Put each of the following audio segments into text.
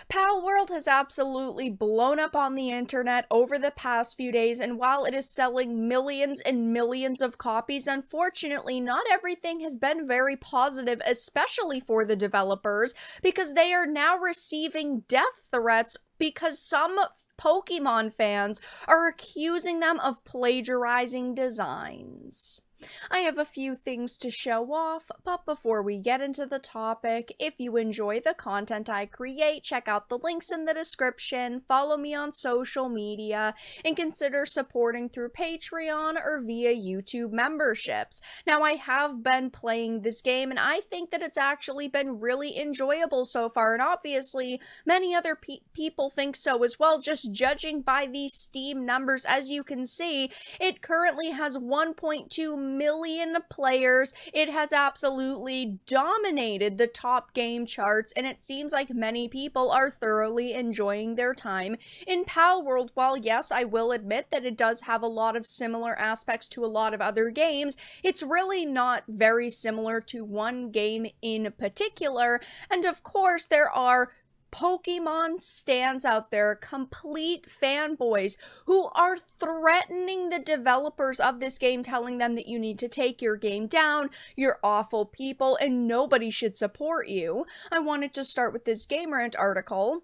PalWorld has absolutely blown up on the internet over the past few days, and while it is selling millions and millions of copies, unfortunately, not everything has been very positive, especially for the developers, because they are now receiving death threats because some Pokemon fans are accusing them of plagiarizing designs. I have a few things to show off, but before we get into the topic, if you enjoy the content I create, check out the links in the description, follow me on social media, and consider supporting through Patreon or via YouTube memberships. Now, I have been playing this game, and I think that it's actually been really enjoyable so far, and obviously, many other people think so as well, just judging by these Steam numbers. As you can see, it currently has 1.2 million players. It has absolutely dominated the top game charts, and it seems like many people are thoroughly enjoying their time in PalWorld. While yes, I will admit that it does have a lot of similar aspects to a lot of other games, it's really not very similar to one game in particular, and of course there are Pokemon stands out there, complete fanboys, who are threatening the developers of this game, telling them that you need to take your game down, you're awful people, and nobody should support you. I wanted to start with this Gamerant article.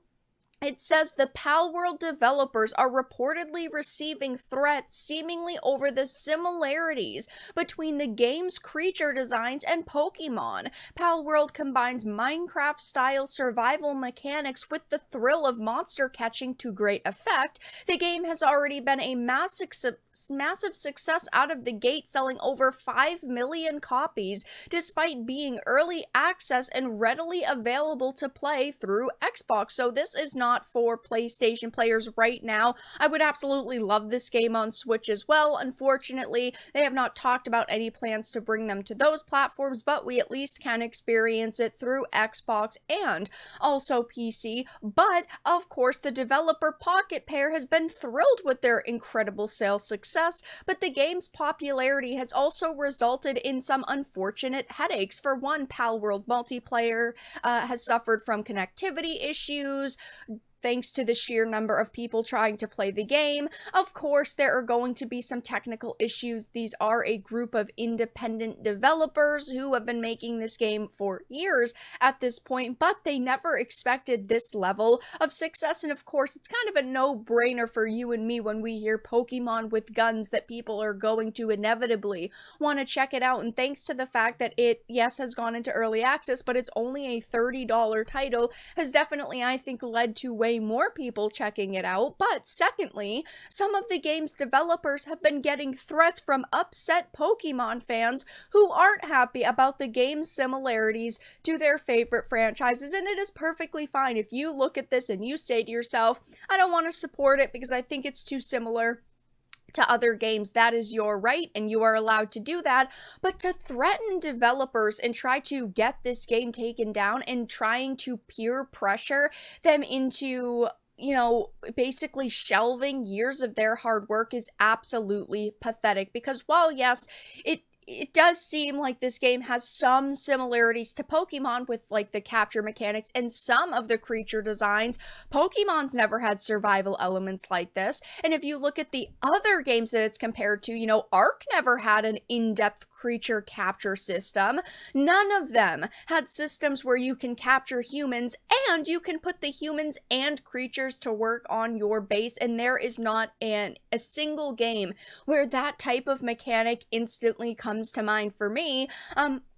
It says the PalWorld developers are reportedly receiving threats seemingly over the similarities between the game's creature designs and Pokemon. PalWorld combines Minecraft-style survival mechanics with the thrill of monster catching to great effect. The game has already been a massive success out of the gate, selling over 5 million copies, despite being early access and readily available to play through Xbox. So this is not for PlayStation players right now. I would absolutely love this game on Switch as well. Unfortunately, they have not talked about any plans to bring them to those platforms, but we at least can experience it through Xbox and also PC. But, of course, the developer Pocket Pair has been thrilled with their incredible sales success, but the game's popularity has also resulted in some unfortunate headaches. For one, PalWorld multiplayer has suffered from connectivity issues, thanks to the sheer number of people trying to play the game. Of course, there are going to be some technical issues. These are a group of independent developers who have been making this game for years at this point, but they never expected this level of success. And of course, it's kind of a no-brainer for you and me when we hear Pokemon with guns that people are going to inevitably want to check it out. And thanks to the fact that it, yes, has gone into early access, but it's only a $30 title, has definitely, I think, led to way more people checking it out. But secondly, some of the game's developers have been getting threats from upset Pokemon fans who aren't happy about the game's similarities to their favorite franchises, and it is perfectly fine if you look at this and you say to yourself, I don't want to support it because I think it's too similar to other games. That is your right, and you are allowed to do that. But to threaten developers and try to get this game taken down and trying to peer pressure them into, you know, basically shelving years of their hard work is absolutely pathetic. Because while, yes, it does seem like this game has some similarities to Pokemon with, like, the capture mechanics and some of the creature designs, Pokemon's never had survival elements like this. And if you look at the other games that it's compared to, you know, Ark never had an in-depth creature capture system. None of them had systems where you can capture humans and you can put the humans and creatures to work on your base, and there is not a single game where that type of mechanic instantly comes to mind for me.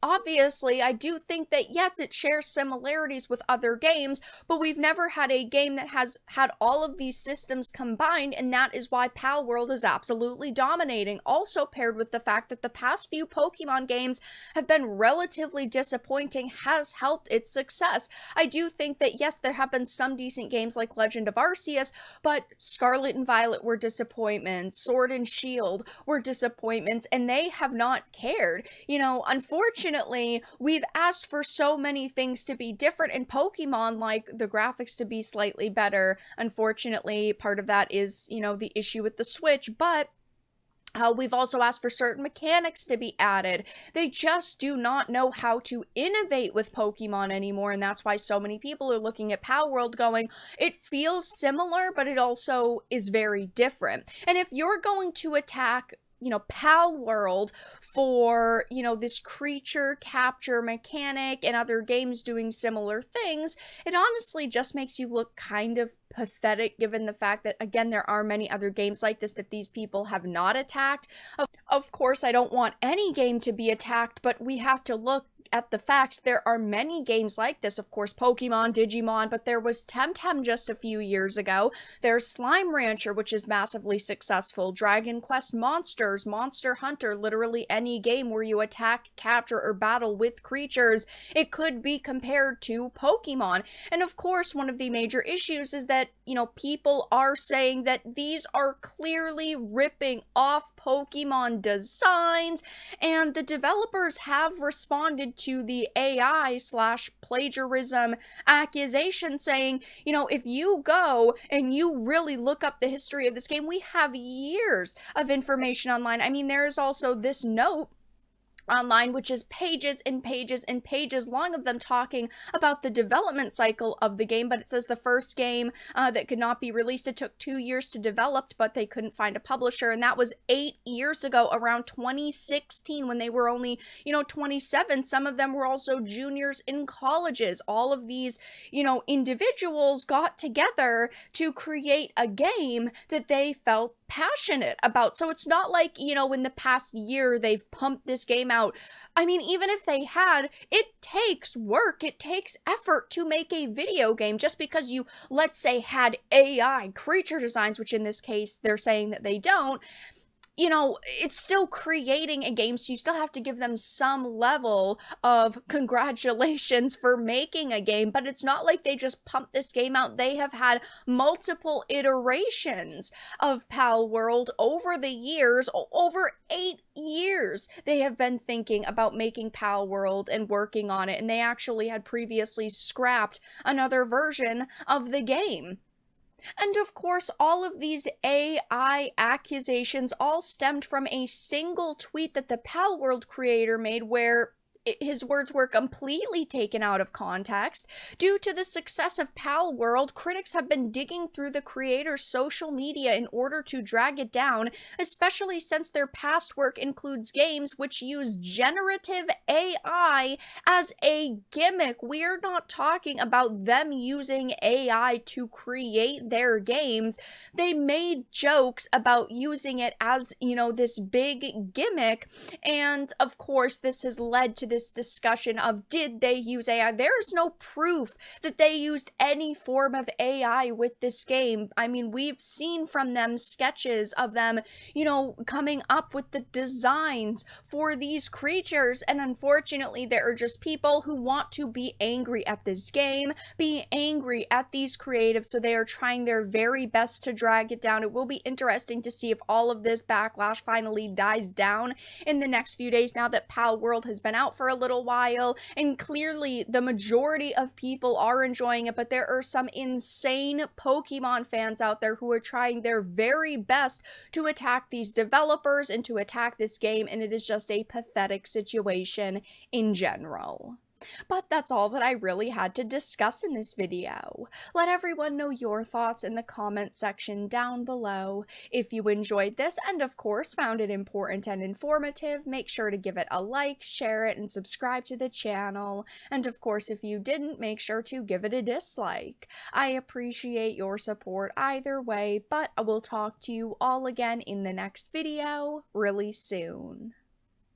Obviously, I do think that, yes, it shares similarities with other games, but we've never had a game that has had all of these systems combined, and that is why PalWorld is absolutely dominating. Also paired with the fact that the past few Pokemon games have been relatively disappointing has helped its success. I do think that, yes, there have been some decent games like Legend of Arceus, but Scarlet and Violet were disappointments, Sword and Shield were disappointments, and they have not cared. You know, unfortunately, we've asked for so many things to be different in Pokemon, like the graphics to be slightly better. Unfortunately, part of that is, you know, the issue with the Switch, but We've also asked for certain mechanics to be added. They just do not know how to innovate with Pokemon anymore, and that's why so many people are looking at PalWorld going, it feels similar, but it also is very different. And if you're going to attack PalWorld for, this creature capture mechanic and other games doing similar things, it honestly just makes you look kind of pathetic given the fact that, again, there are many other games like this that these people have not attacked. Of course, I don't want any game to be attacked, but we have to look at the fact there are many games like this. Of course, Pokemon, Digimon, but there was Temtem just a few years ago. There's Slime Rancher, which is massively successful. Dragon Quest Monsters, Monster Hunter, literally any game where you attack, capture, or battle with creatures, it could be compared to Pokemon. And of course, one of the major issues is that, people are saying that these are clearly ripping off Pokemon designs, and the developers have responded to the AI/plagiarism accusation saying, if you go and you really look up the history of this game, we have years of information online. I mean, there's also this note online, which is pages and pages and pages long of them talking about the development cycle of the game. But it says the first game that could not be released, it took 2 years to develop, but they couldn't find a publisher, and that was 8 years ago, around 2016, when they were only 27. Some of them were also juniors in colleges. All of these individuals got together to create a game that they felt passionate about. So it's not like, in the past year they've pumped this game out. I mean, even if they had, it takes work, it takes effort to make a video game. Just because you, let's say, had AI creature designs, which in this case they're saying that they don't, it's still creating a game, so you still have to give them some level of congratulations for making a game. But it's not like they just pumped this game out. They have had multiple iterations of PalWorld over the years. Over 8 years they have been thinking about making PalWorld and working on it, and they actually had previously scrapped another version of the game. And of course, all of these AI accusations all stemmed from a single tweet that the PalWorld creator made, where his words were completely taken out of context. Due to the success of PalWorld, critics have been digging through the creator's social media in order to drag it down, especially since their past work includes games which use generative AI as a gimmick. We're not talking about them using AI to create their games. They made jokes about using it as, this big gimmick, and of course this has led to this discussion of, did they use AI? There is no proof that they used any form of AI with this game. I mean, we've seen from them sketches of them, coming up with the designs for these creatures, and unfortunately there are just people who want to be angry at this game, be angry at these creatives, so they are trying their very best to drag it down. It will be interesting to see if all of this backlash finally dies down in the next few days, now that PalWorld has been out for a little while, and clearly the majority of people are enjoying it. But there are some insane Pokemon fans out there who are trying their very best to attack these developers and to attack this game, and it is just a pathetic situation in general. But that's all that I really had to discuss in this video. Let everyone know your thoughts in the comment section down below. If you enjoyed this and of course found it important and informative, make sure to give it a like, share it, and subscribe to the channel. And of course, if you didn't, make sure to give it a dislike. I appreciate your support either way, but I will talk to you all again in the next video really soon.